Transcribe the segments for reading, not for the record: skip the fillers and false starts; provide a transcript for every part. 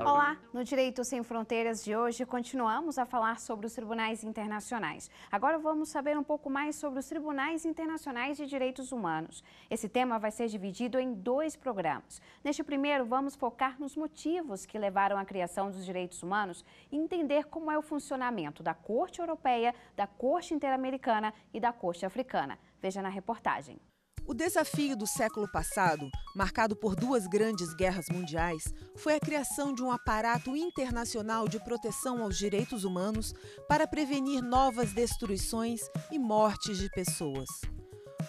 Olá, no Direito Sem Fronteiras de hoje continuamos a falar sobre os tribunais internacionais. Agora vamos saber um pouco mais sobre os tribunais internacionais de direitos humanos. Esse tema vai ser dividido em 2 programas. Neste primeiro, vamos focar nos motivos que levaram à criação dos direitos humanos e entender como é o funcionamento da Corte Europeia, da Corte Interamericana e da Corte Africana. Veja na reportagem. O desafio do século passado, marcado por 2 grandes guerras mundiais, foi a criação de um aparato internacional de proteção aos direitos humanos para prevenir novas destruições e mortes de pessoas.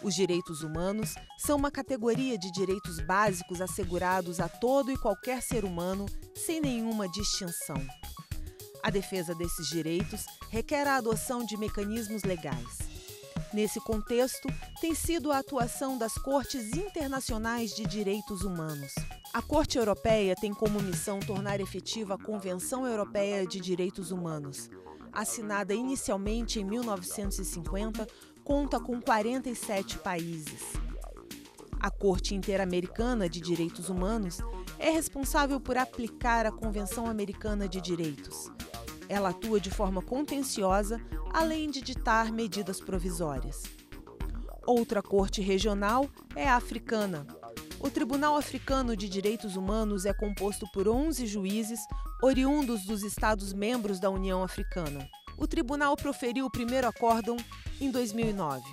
Os direitos humanos são uma categoria de direitos básicos assegurados a todo e qualquer ser humano, sem nenhuma distinção. A defesa desses direitos requer a adoção de mecanismos legais. Nesse contexto, tem sido a atuação das Cortes Internacionais de Direitos Humanos. A Corte Europeia tem como missão tornar efetiva a Convenção Europeia de Direitos Humanos. Assinada inicialmente em 1950, conta com 47 países. A Corte Interamericana de Direitos Humanos é responsável por aplicar a Convenção Americana de Direitos. Ela atua de forma contenciosa, além de ditar medidas provisórias. Outra corte regional é a africana. O Tribunal Africano de Direitos Humanos é composto por 11 juízes, oriundos dos Estados-membros da União Africana. O tribunal proferiu o primeiro acórdão em 2009.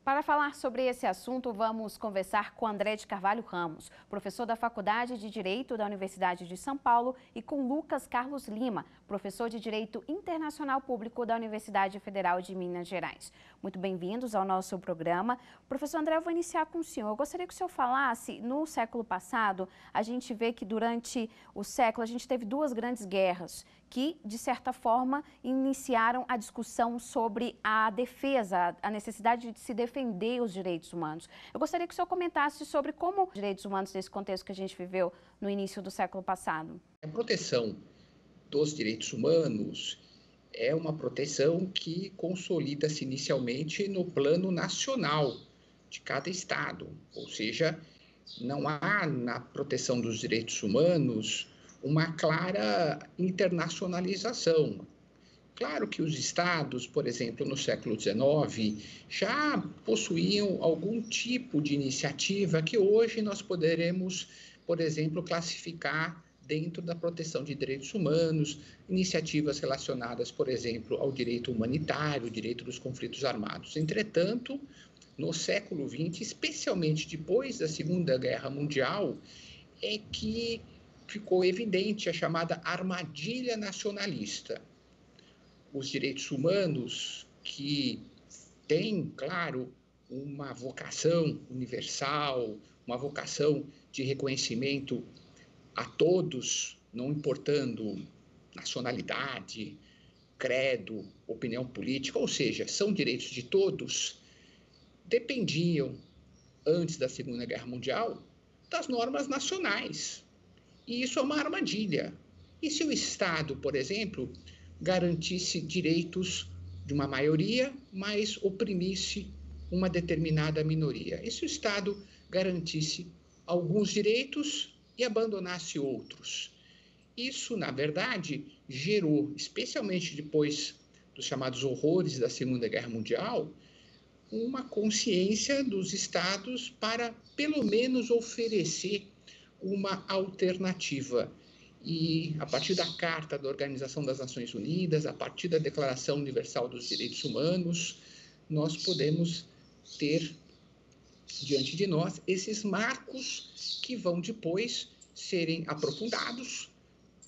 Para falar sobre esse assunto, vamos conversar com André de Carvalho Ramos, professor da Faculdade de Direito da Universidade de São Paulo, e com Lucas Carlos Lima, professor de Direito Internacional Público da Universidade Federal de Minas Gerais. Muito bem-vindos ao nosso programa. Professor André, eu vou iniciar com o senhor. Eu gostaria que o senhor falasse, no século passado, a gente vê que durante o século a gente teve 2 grandes guerras que, de certa forma, iniciaram a discussão sobre a defesa, a necessidade de se defender os direitos humanos. Eu gostaria que o senhor comentasse sobre como os direitos humanos, nesse contexto que a gente viveu no início do século passado. A proteção dos direitos humanos é uma proteção que consolida-se inicialmente no plano nacional de cada Estado, ou seja, não há na proteção dos direitos humanos uma clara internacionalização. Claro que os Estados, por exemplo, no século XIX, já possuíam algum tipo de iniciativa que hoje nós poderemos, por exemplo, classificar dentro da proteção de direitos humanos, iniciativas relacionadas, por exemplo, ao direito humanitário, direito dos conflitos armados. Entretanto, no século XX, especialmente depois da Segunda Guerra Mundial, é que ficou evidente a chamada armadilha nacionalista. Os direitos humanos, que têm, claro, uma vocação universal, uma vocação de reconhecimento a todos, não importando nacionalidade, credo, opinião política, ou seja, são direitos de todos, dependiam, antes da Segunda Guerra Mundial, das normas nacionais. E isso é uma armadilha. E se o Estado, por exemplo, garantisse direitos de uma maioria, mas oprimisse uma determinada minoria? E se o Estado garantisse alguns direitos e abandonasse outros? Isso, na verdade, gerou, especialmente depois dos chamados horrores da Segunda Guerra Mundial, uma consciência dos Estados para, pelo menos, oferecer uma alternativa. E, a partir da Carta da Organização das Nações Unidas, a partir da Declaração Universal dos Direitos Humanos, nós podemos ter diante de nós esses marcos que vão depois serem aprofundados.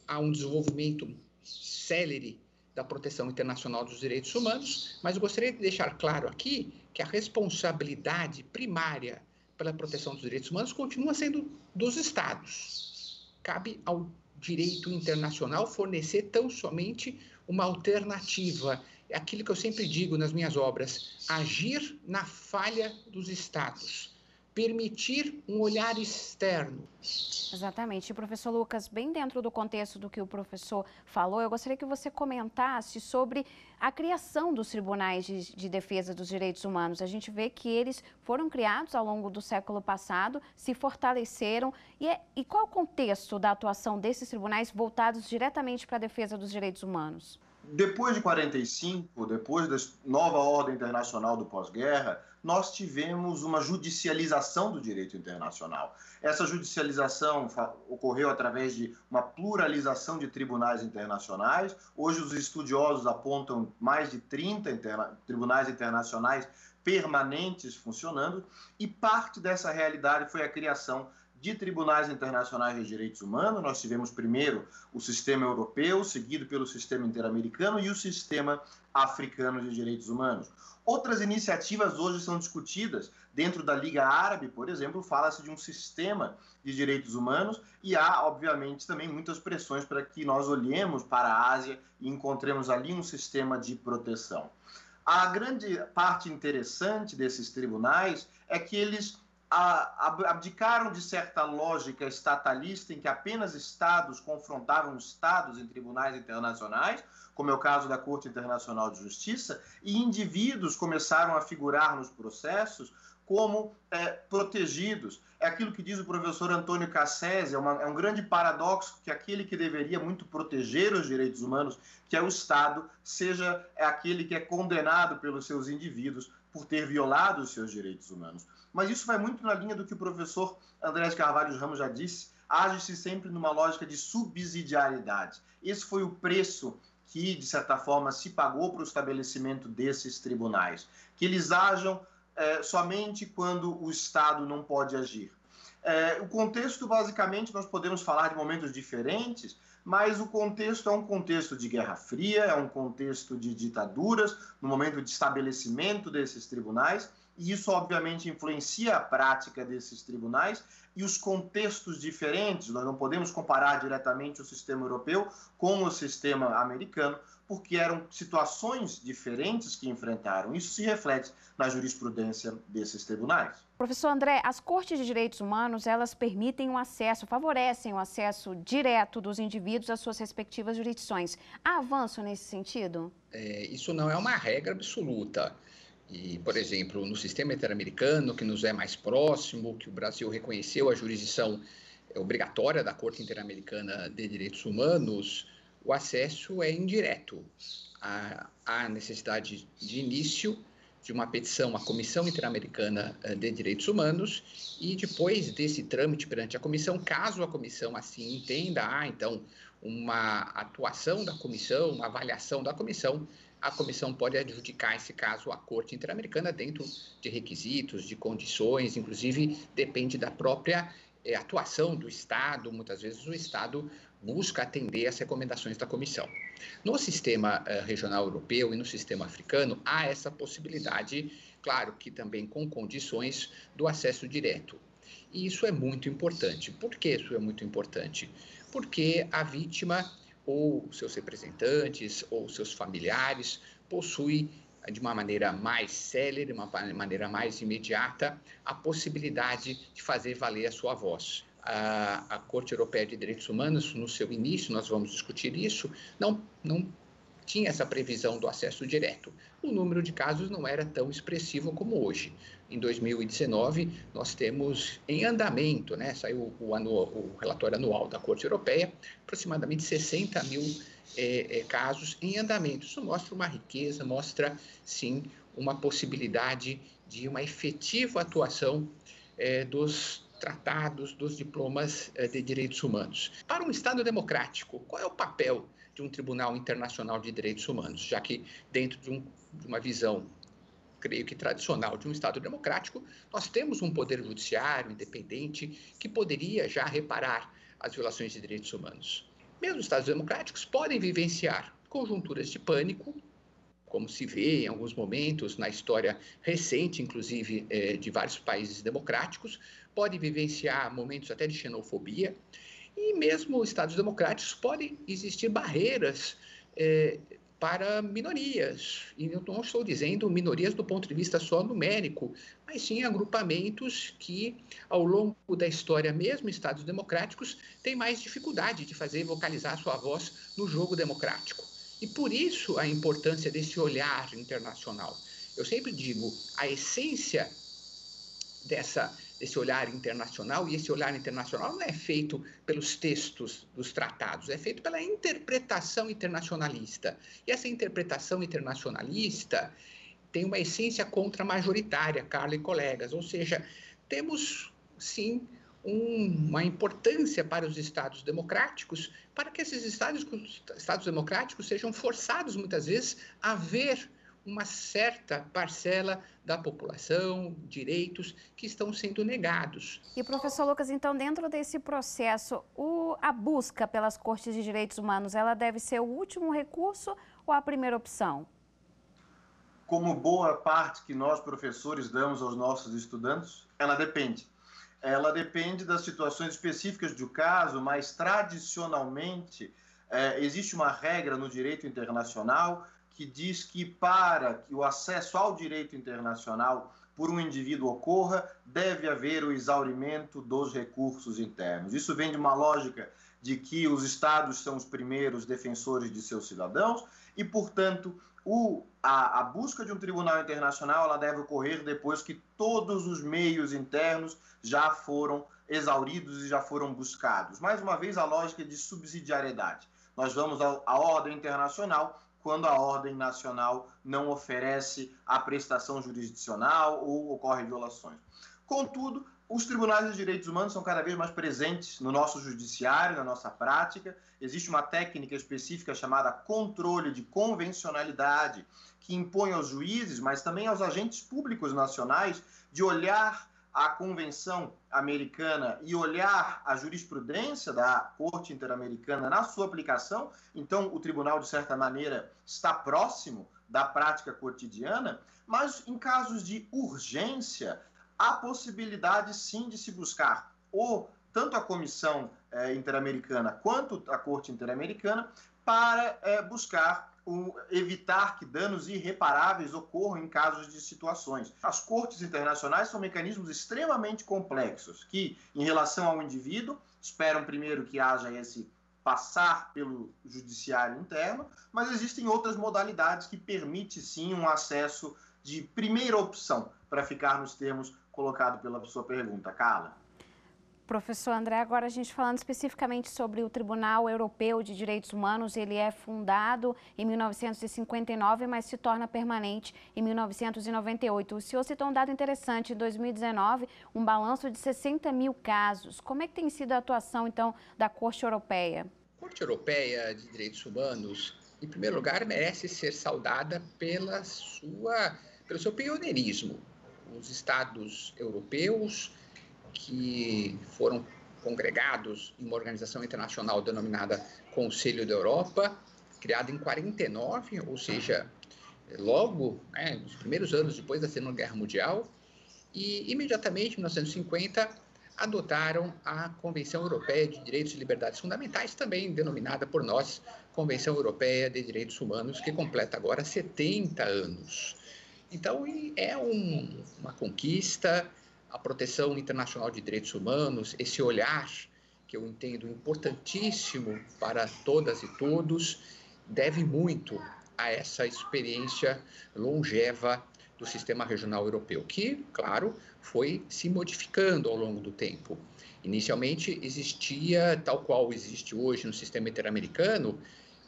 Há um desenvolvimento célere da proteção internacional dos direitos humanos, mas eu gostaria de deixar claro aqui que a responsabilidade primária pela proteção dos direitos humanos continua sendo dos Estados. Cabe ao direito internacional fornecer tão somente uma alternativa. É aquilo que eu sempre digo nas minhas obras: agir na falha dos Estados, permitir um olhar externo. Exatamente. E, professor Lucas, bem dentro do contexto do que o professor falou, eu gostaria que você comentasse sobre a criação dos tribunais de defesa dos direitos humanos. A gente vê que eles foram criados ao longo do século passado, se fortaleceram. E qual o contexto da atuação desses tribunais voltados diretamente para a defesa dos direitos humanos? Depois de 45, depois da nova ordem internacional do pós-guerra, nós tivemos uma judicialização do direito internacional. Essa judicialização ocorreu através de uma pluralização de tribunais internacionais. Hoje os estudiosos apontam mais de 30 tribunais internacionais permanentes funcionando, e parte dessa realidade foi a criação de tribunais internacionais de direitos humanos. Nós tivemos primeiro o sistema europeu, seguido pelo sistema interamericano e o sistema africano de direitos humanos. Outras iniciativas hoje são discutidas. Dentro da Liga Árabe, por exemplo, fala-se de um sistema de direitos humanos, e há, obviamente, também muitas pressões para que nós olhemos para a Ásia e encontremos ali um sistema de proteção. A grande parte interessante desses tribunais é que eles abdicaram de certa lógica estatalista em que apenas estados confrontavam estados em tribunais internacionais, como é o caso da Corte Internacional de Justiça, e indivíduos começaram a figurar nos processos como protegidos. É aquilo que diz o professor Antônio Cassese, é um grande paradoxo que aquele que deveria muito proteger os direitos humanos, que é o Estado, seja aquele que é condenado pelos seus indivíduos por ter violado os seus direitos humanos. Mas isso vai muito na linha do que o professor André de Carvalho Ramos já disse, age-se sempre numa lógica de subsidiariedade. Esse foi o preço que, de certa forma, se pagou para o estabelecimento desses tribunais, que eles ajam somente quando o Estado não pode agir. O contexto, basicamente, nós podemos falar de momentos diferentes, mas o contexto é um contexto de Guerra Fria, é um contexto de ditaduras, no momento de estabelecimento desses tribunais, e isso, obviamente, influencia a prática desses tribunais e os contextos diferentes. Nós não podemos comparar diretamente o sistema europeu com o sistema americano, porque eram situações diferentes que enfrentaram. Isso se reflete na jurisprudência desses tribunais. Professor André, as cortes de direitos humanos, elas permitem o acesso, favorecem o acesso direto dos indivíduos às suas respectivas jurisdições. Há avanço nesse sentido? Isso não é uma regra absoluta. E, por exemplo, no sistema interamericano, que nos é mais próximo, que o Brasil reconheceu a jurisdição obrigatória da Corte Interamericana de Direitos Humanos, o acesso é indireto. Há necessidade de início de uma petição à Comissão Interamericana de Direitos Humanos e depois desse trâmite perante a comissão, caso a comissão assim entenda, então, uma atuação da comissão, uma avaliação da comissão, a comissão pode adjudicar esse caso à Corte Interamericana dentro de requisitos, de condições, inclusive depende da própria atuação do Estado. Muitas vezes o Estado busca atender às recomendações da comissão. No sistema regional europeu e no sistema africano, há essa possibilidade, claro que também com condições do acesso direto. E isso é muito importante. Por que isso é muito importante? Porque a vítima ou seus representantes, ou seus familiares, possui, de uma maneira mais célere, uma maneira mais imediata, a possibilidade de fazer valer a sua voz. A Corte Europeia de Direitos Humanos, no seu início, nós vamos discutir isso, não tinha essa previsão do acesso direto. O número de casos não era tão expressivo como hoje. Em 2019, nós temos em andamento, saiu o relatório anual da Corte Europeia, aproximadamente 60 mil casos em andamento. Isso mostra uma riqueza, mostra, sim, uma possibilidade de uma efetiva atuação dos tratados, dos diplomas de direitos humanos. Para um Estado democrático, qual é o papel de um Tribunal Internacional de Direitos Humanos? Já que dentro de uma visão, creio que tradicional, de um Estado democrático, nós temos um poder judiciário independente que poderia já reparar as violações de direitos humanos. Mesmo os Estados democráticos podem vivenciar conjunturas de pânico, como se vê em alguns momentos na história recente, inclusive de vários países democráticos, podem vivenciar momentos até de xenofobia, e mesmo os Estados democráticos podem existir barreiras para minorias. E eu não estou dizendo minorias do ponto de vista só numérico, mas sim agrupamentos que, ao longo da história, mesmo em Estados democráticos, têm mais dificuldade de fazer vocalizar sua voz no jogo democrático. E por isso a importância desse olhar internacional. Eu sempre digo, a essência desse olhar internacional, e esse olhar internacional não é feito pelos textos dos tratados, é feito pela interpretação internacionalista. E essa interpretação internacionalista tem uma essência contramajoritária, Carla e colegas, ou seja, temos, sim, uma importância para os Estados democráticos, para que esses Estados democráticos sejam forçados, muitas vezes, a ver uma certa parcela da população, direitos que estão sendo negados. E, professor Lucas, então, dentro desse processo, a busca pelas Cortes de Direitos Humanos, ela deve ser o último recurso ou a primeira opção? Como boa parte que nós, professores, damos aos nossos estudantes, ela depende. Ela depende das situações específicas do caso, mas, tradicionalmente, existe uma regra no direito internacional que diz que para que o acesso ao direito internacional por um indivíduo ocorra, deve haver o exaurimento dos recursos internos. Isso vem de uma lógica de que os Estados são os primeiros defensores de seus cidadãos e, portanto, a busca de um tribunal internacional ela deve ocorrer depois que todos os meios internos já foram exauridos e já foram buscados. Mais uma vez, a lógica de subsidiariedade. Nós vamos à ordem internacional quando a ordem nacional não oferece a prestação jurisdicional ou ocorrem violações. Contudo, os tribunais de direitos humanos são cada vez mais presentes no nosso judiciário, na nossa prática. Existe uma técnica específica chamada controle de convencionalidade, que impõe aos juízes, mas também aos agentes públicos nacionais, de olhar a Convenção Americana e olhar a jurisprudência da Corte Interamericana na sua aplicação. Então, o tribunal, de certa maneira, está próximo da prática cotidiana, mas em casos de urgência, há possibilidade, sim, de se buscar tanto a Comissão Interamericana quanto a Corte Interamericana para buscar evitar que danos irreparáveis ocorram em casos de situações. As cortes internacionais são mecanismos extremamente complexos que, em relação ao indivíduo, esperam primeiro que haja esse passar pelo judiciário interno, mas existem outras modalidades que permitem, sim, um acesso de primeira opção, para ficar nos termos colocados pela sua pergunta. Carla. Professor André, agora a gente falando especificamente sobre o Tribunal Europeu de Direitos Humanos, ele é fundado em 1959, mas se torna permanente em 1998. O senhor citou um dado interessante, em 2019, um balanço de 60 mil casos. Como é que tem sido a atuação, então, da Corte Europeia? A Corte Europeia de Direitos Humanos, em primeiro lugar, merece ser saudada pelo seu pioneirismo. Os Estados europeus que foram congregados em uma organização internacional denominada Conselho da Europa, criada em 49, ou seja, logo, nos primeiros anos depois da Segunda Guerra Mundial, e imediatamente, em 1950, adotaram a Convenção Europeia de Direitos e Liberdades Fundamentais, também denominada por nós Convenção Europeia de Direitos Humanos, que completa agora 70 anos. Então, é uma conquista. A proteção internacional de direitos humanos, esse olhar que eu entendo importantíssimo para todas e todos, deve muito a essa experiência longeva do sistema regional europeu, que, claro, foi se modificando ao longo do tempo. Inicialmente existia, tal qual existe hoje no sistema interamericano,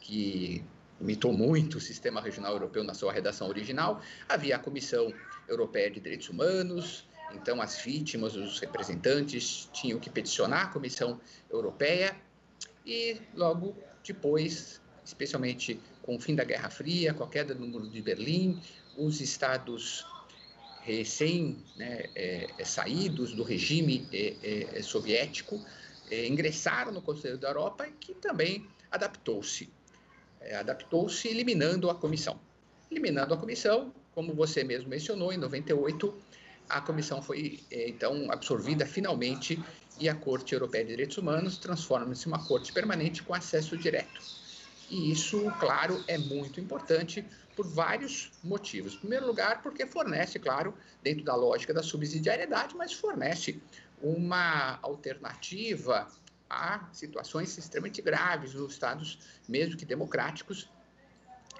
que imitou muito o sistema regional europeu na sua redação original, havia a Comissão Europeia de Direitos Humanos. Então, as vítimas, os representantes tinham que peticionar a Comissão Europeia e, logo depois, especialmente com o fim da Guerra Fria, com a queda do Muro de Berlim, os estados saídos do regime soviético ingressaram no Conselho da Europa e que também adaptou-se eliminando a Comissão. Eliminando a Comissão, como você mesmo mencionou, em 98, a Comissão foi, então, absorvida finalmente e a Corte Europeia de Direitos Humanos transforma-se em uma corte permanente com acesso direto. E isso, claro, é muito importante por vários motivos. Em primeiro lugar, porque fornece, claro, dentro da lógica da subsidiariedade, mas fornece uma alternativa a situações extremamente graves nos estados, mesmo que democráticos,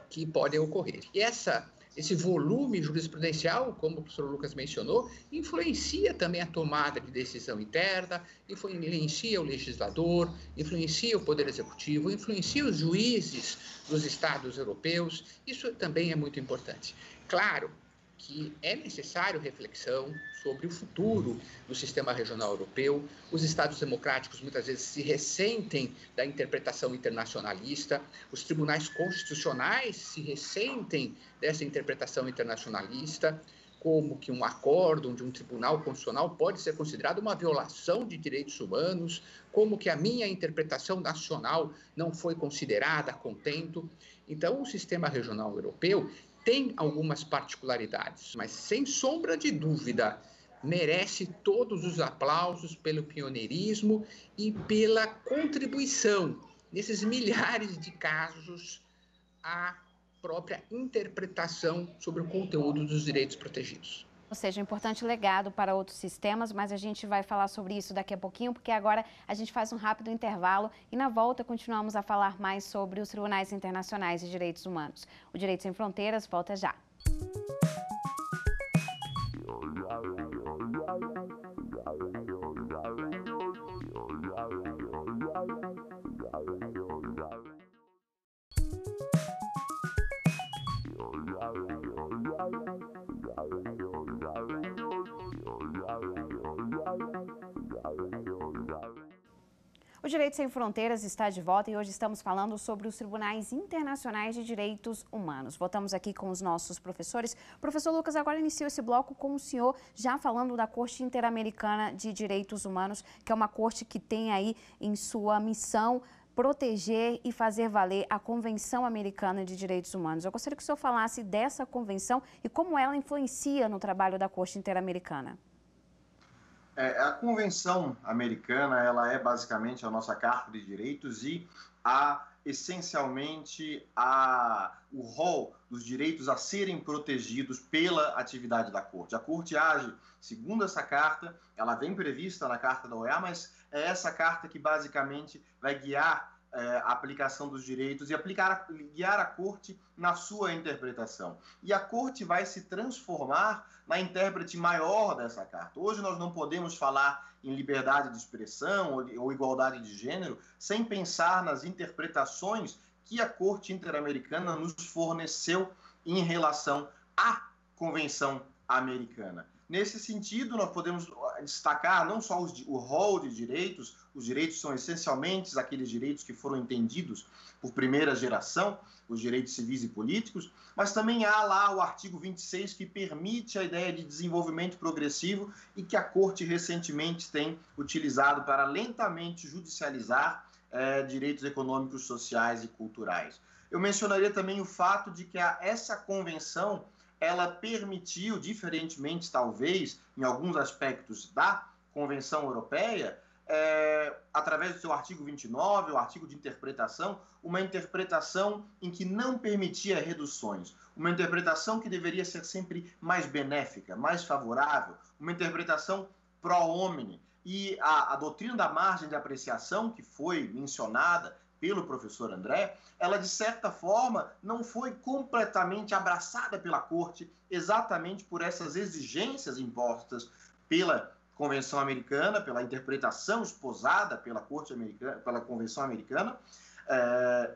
que podem ocorrer. E esse volume jurisprudencial, como o professor Lucas mencionou, influencia também a tomada de decisão interna, influencia o legislador, influencia o Poder Executivo, influencia os juízes dos estados europeus. Isso também é muito importante. Claro que é necessário reflexão sobre o futuro do sistema regional europeu. Os estados democráticos muitas vezes se ressentem da interpretação internacionalista, os tribunais constitucionais se ressentem dessa interpretação internacionalista, como que um acórdão de um tribunal constitucional pode ser considerado uma violação de direitos humanos, como que a minha interpretação nacional não foi considerada a contento. Então, o sistema regional europeu tem algumas particularidades, mas sem sombra de dúvida, merece todos os aplausos pelo pioneirismo e pela contribuição nesses milhares de casos à própria interpretação sobre o conteúdo dos direitos protegidos. Ou seja, um importante legado para outros sistemas, mas a gente vai falar sobre isso daqui a pouquinho, porque agora a gente faz um rápido intervalo e na volta continuamos a falar mais sobre os tribunais internacionais de direitos humanos. O Direito Sem Fronteiras volta já. O Direito Sem Fronteiras está de volta e hoje estamos falando sobre os Tribunais Internacionais de Direitos Humanos. Voltamos aqui com os nossos professores. Professor Lucas, agora inicio esse bloco com o senhor já falando da Corte Interamericana de Direitos Humanos, que é uma corte que tem aí em sua missão proteger e fazer valer a Convenção Americana de Direitos Humanos. Eu gostaria que o senhor falasse dessa convenção e como ela influencia no trabalho da Corte Interamericana. A Convenção Americana, ela é basicamente a nossa Carta de Direitos e essencialmente o rol dos direitos a serem protegidos pela atividade da Corte. A Corte age segundo essa carta, ela vem prevista na Carta da OEA, mas é essa carta que basicamente vai guiar a aplicação dos direitos e guiar a Corte na sua interpretação. E a Corte vai se transformar na intérprete maior dessa carta. Hoje nós não podemos falar em liberdade de expressão ou igualdade de gênero sem pensar nas interpretações que a Corte Interamericana nos forneceu em relação à Convenção Americana. Nesse sentido, nós podemos destacar não só o rol de direitos, os direitos são essencialmente aqueles direitos que foram entendidos por primeira geração, os direitos civis e políticos, mas também há lá o artigo 26 que permite a ideia de desenvolvimento progressivo e que a Corte recentemente tem utilizado para lentamente judicializar direitos econômicos, sociais e culturais. Eu mencionaria também o fato de que essa convenção ela permitiu, diferentemente talvez, em alguns aspectos da Convenção Europeia, através do seu artigo 29, o artigo de interpretação, uma interpretação em que não permitia reduções, uma interpretação que deveria ser sempre mais benéfica, mais favorável, uma interpretação pró-homine. E a doutrina da margem de apreciação, que foi mencionada pelo professor André, ela, de certa forma, não foi completamente abraçada pela Corte, exatamente por essas exigências impostas pela Convenção Americana, pela interpretação esposada pela Corte Americana, pela Convenção Americana,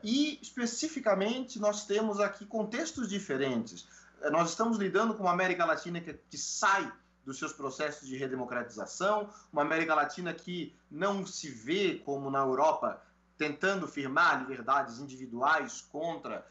e, especificamente, nós temos aqui contextos diferentes. Nós estamos lidando com uma América Latina que sai dos seus processos de redemocratização, uma América Latina que não se vê, como na Europa, tentando firmar liberdades individuais contra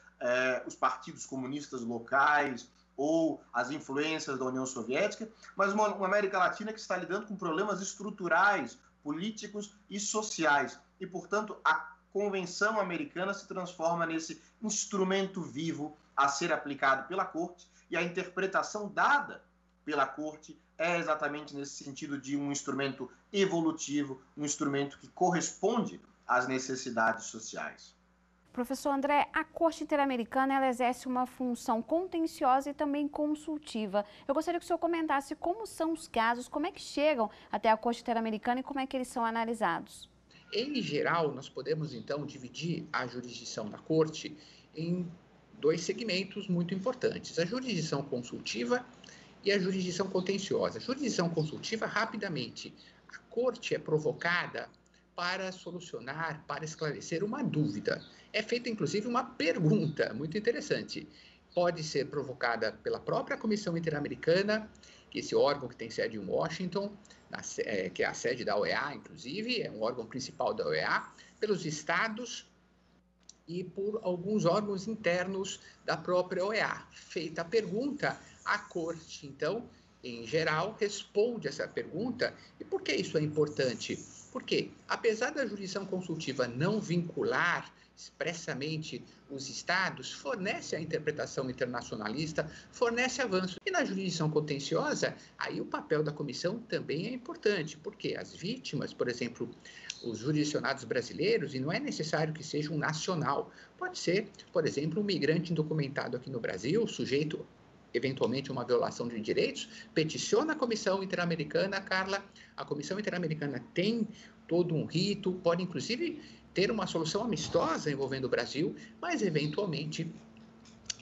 os partidos comunistas locais ou as influências da União Soviética, mas uma América Latina que está lidando com problemas estruturais, políticos e sociais. E, portanto, a Convenção Americana se transforma nesse instrumento vivo a ser aplicado pela Corte, e a interpretação dada pela Corte é exatamente nesse sentido de um instrumento evolutivo, um instrumento que corresponde às necessidades sociais. Professor André, a Corte Interamericana ela exerce uma função contenciosa e também consultiva. Eu gostaria que o senhor comentasse como são os casos, como é que chegam até a Corte Interamericana e como é que eles são analisados. Em geral, nós podemos, então, dividir a jurisdição da Corte em dois segmentos muito importantes: a jurisdição consultiva e a jurisdição contenciosa. A jurisdição consultiva, rapidamente, a Corte é provocada para solucionar, para esclarecer uma dúvida. É feita, inclusive, uma pergunta muito interessante. Pode ser provocada pela própria Comissão Interamericana, que é esse órgão que tem sede em Washington, que é a sede da OEA, inclusive, é um órgão principal da OEA, pelos estados e por alguns órgãos internos da própria OEA. Feita a pergunta, a Corte, então, em geral, responde essa pergunta. E por que isso é importante? Porque, apesar da jurisdição consultiva não vincular expressamente os estados, fornece a interpretação internacionalista, fornece avanço. E na jurisdição contenciosa, aí o papel da comissão também é importante, porque as vítimas, por exemplo, os jurisdicionados brasileiros, e não é necessário que seja um nacional, pode ser, por exemplo, um migrante indocumentado aqui no Brasil, sujeito eventualmente uma violação de direitos, peticiona a Comissão Interamericana. Carla, a Comissão Interamericana tem todo um rito, pode inclusive ter uma solução amistosa envolvendo o Brasil, mas eventualmente,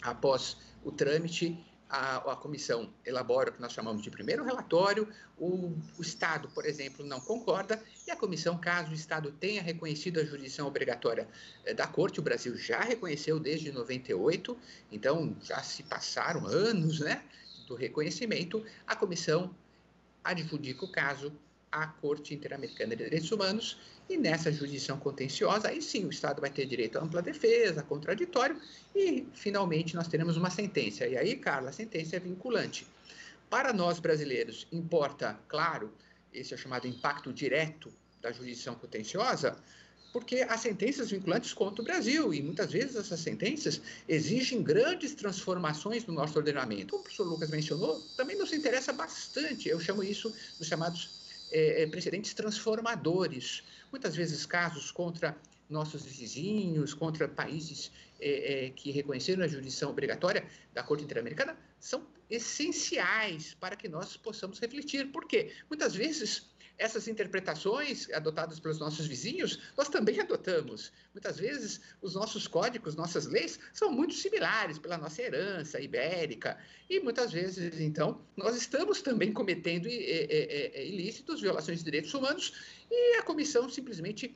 após o trâmite, a comissão elabora o que nós chamamos de primeiro relatório, o Estado, por exemplo, não concorda, e a comissão, caso o Estado tenha reconhecido a jurisdição obrigatória da Corte, o Brasil já reconheceu desde 98, então já se passaram anos, né, do reconhecimento, a comissão adjudica o caso à Corte Interamericana de Direitos Humanos, e nessa jurisdição contenciosa, aí sim o Estado vai ter direito à ampla defesa, contraditório, e finalmente nós teremos uma sentença. E aí, Carla, a sentença é vinculante. Para nós brasileiros, importa, claro, esse é o chamado impacto direto da jurisdição contenciosa, porque as sentenças vinculantes contra o Brasil, e muitas vezes essas sentenças exigem grandes transformações no nosso ordenamento. Como o professor Lucas mencionou, também nos interessa bastante, eu chamo isso dos chamados precedentes transformadores. Muitas vezes casos contra nossos vizinhos, contra países que reconheceram a jurisdição obrigatória da Corte Interamericana, são essenciais para que nós possamos refletir. Por quê? Muitas vezes essas interpretações adotadas pelos nossos vizinhos, nós também adotamos. Muitas vezes, os nossos códigos, nossas leis, são muito similares pela nossa herança ibérica. E muitas vezes, então, nós estamos também cometendo ilícitos, violações de direitos humanos, e a comissão simplesmente,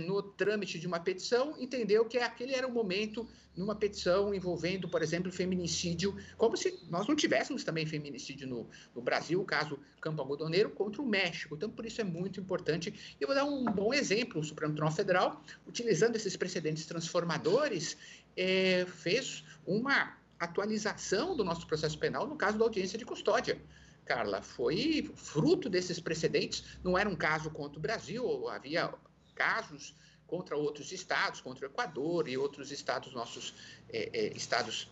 no trâmite de uma petição, entendeu que aquele era o momento, numa petição envolvendo, por exemplo, feminicídio, como se nós não tivéssemos também feminicídio no Brasil, o caso Campo Algodoneiro contra o México. Então, por isso é muito importante. E eu vou dar um bom exemplo. O Supremo Tribunal Federal, utilizando esses precedentes transformadores, fez uma atualização do nosso processo penal no caso da audiência de custódia. Carla, foi fruto desses precedentes, não era um caso contra o Brasil, havia casos contra outros estados, contra o Equador e outros estados, nossos estados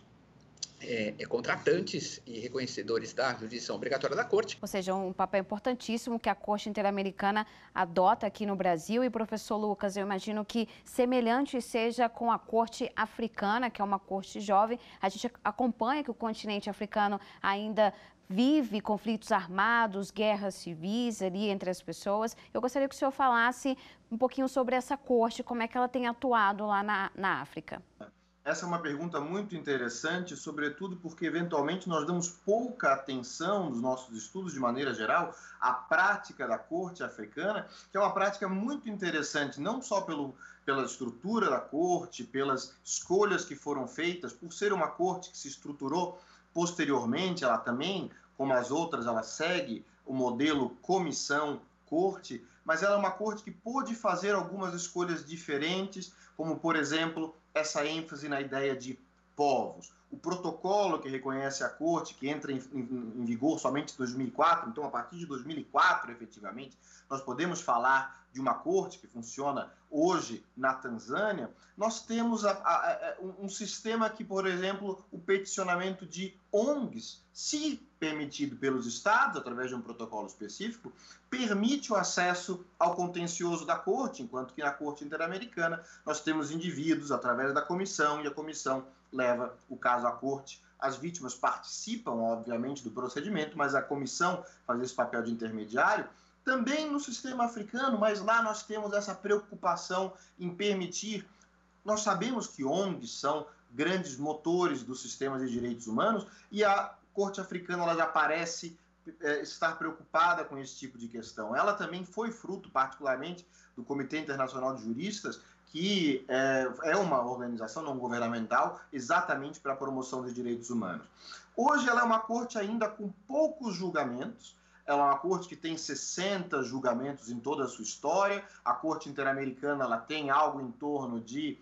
contratantes e reconhecedores da jurisdição obrigatória da Corte. Ou seja, um papel importantíssimo que a Corte Interamericana adota aqui no Brasil. E, professor Lucas, eu imagino que semelhante seja com a Corte Africana, que é uma corte jovem. A gente acompanha que o continente africano ainda vive conflitos armados, guerras civis ali entre as pessoas. Eu gostaria que o senhor falasse um pouquinho sobre essa corte, como é que ela tem atuado lá na África. Essa é uma pergunta muito interessante, sobretudo porque, eventualmente, nós damos pouca atenção nos nossos estudos, de maneira geral, à prática da corte africana, que é uma prática muito interessante, não só pela estrutura da corte, pelas escolhas que foram feitas, por ser uma corte que se estruturou posteriormente, ela também, como as outras, ela segue o modelo comissão-corte, mas ela é uma corte que pôde fazer algumas escolhas diferentes, como, por exemplo, essa ênfase na ideia de povos. O protocolo que reconhece a Corte, que entra em vigor somente em 2004, então a partir de 2004, efetivamente, nós podemos falar de uma Corte que funciona hoje na Tanzânia. Nós temos um sistema que, por exemplo, o peticionamento de ONGs, se permitido pelos estados, através de um protocolo específico, permite o acesso ao contencioso da Corte, enquanto que na Corte Interamericana nós temos indivíduos através da comissão, e a comissão leva o caso à Corte. As vítimas participam, obviamente, do procedimento, mas a comissão faz esse papel de intermediário. Também no sistema africano, mas lá nós temos essa preocupação em permitir. Nós sabemos que ONGs são grandes motores dos sistemas de direitos humanos e a Corte Africana ela já parece estar preocupada com esse tipo de questão. Ela também foi fruto, particularmente, do Comitê Internacional de Juristas, que é uma organização não governamental exatamente para a promoção dos direitos humanos. Hoje ela é uma corte ainda com poucos julgamentos. Ela é uma corte que tem 60 julgamentos em toda a sua história. A Corte Interamericana ela tem algo em torno de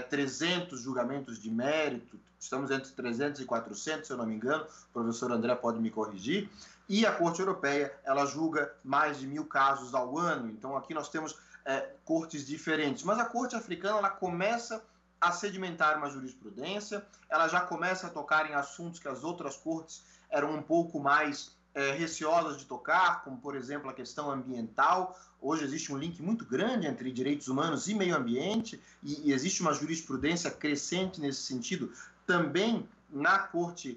300 julgamentos de mérito. Estamos entre 300 e 400, se eu não me engano. O professor André pode me corrigir. E a Corte Europeia ela julga mais de 1000 casos ao ano. Então aqui nós temos cortes diferentes. Mas a Corte Africana ela começa a sedimentar uma jurisprudência. Ela já começa a tocar em assuntos que as outras cortes eram um pouco mais receosas de tocar, como, por exemplo, a questão ambiental. Hoje existe um link muito grande entre direitos humanos e meio ambiente, e existe uma jurisprudência crescente nesse sentido, também na Corte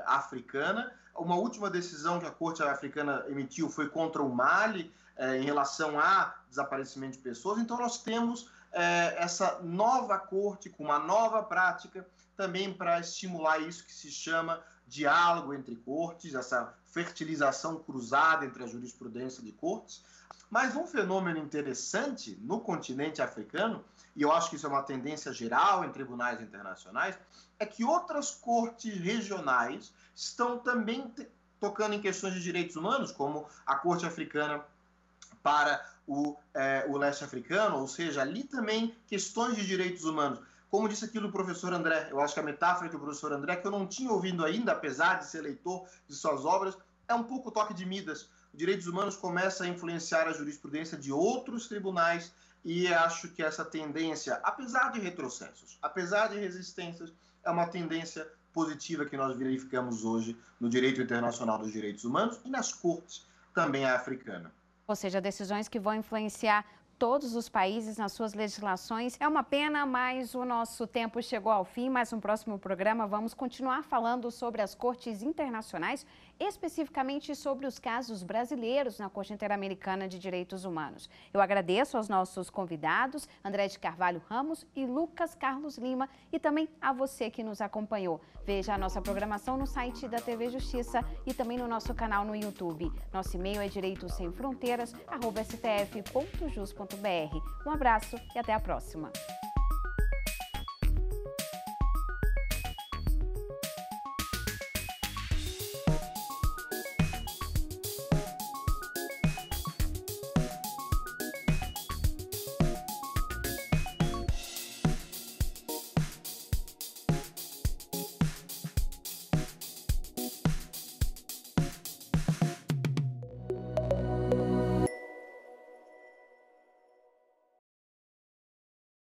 Africana. Uma última decisão que a Corte Africana emitiu foi contra o Mali, em relação a desaparecimento de pessoas. Então, nós temos essa nova corte, com uma nova prática, também para estimular isso que se chama diálogo entre cortes, essa fertilização cruzada entre a jurisprudência de cortes. Mas um fenômeno interessante no continente africano, e eu acho que isso é uma tendência geral em tribunais internacionais, é que outras cortes regionais estão também tocando em questões de direitos humanos, como a Corte Africana para o leste africano, ou seja, ali também questões de direitos humanos. Como disse aqui o professor André, eu acho que a metáfora do professor André, que eu não tinha ouvido ainda, apesar de ser leitor de suas obras, é um pouco o toque de Midas. Os direitos humanos começam a influenciar a jurisprudência de outros tribunais e acho que essa tendência, apesar de retrocessos, apesar de resistências, é uma tendência positiva que nós verificamos hoje no direito internacional dos direitos humanos e nas cortes também africanas. Ou seja, decisões que vão influenciar todos os países nas suas legislações. É uma pena, mas o nosso tempo chegou ao fim. Mas no próximo programa vamos continuar falando sobre as cortes internacionais, especificamente sobre os casos brasileiros na Corte Interamericana de Direitos Humanos. Eu agradeço aos nossos convidados, André de Carvalho Ramos e Lucas Carlos Lima, e também a você que nos acompanhou. Veja a nossa programação no site da TV Justiça e também no nosso canal no YouTube. Nosso e-mail é direitosemfronteiras@stf.jus.br. Um abraço e até a próxima.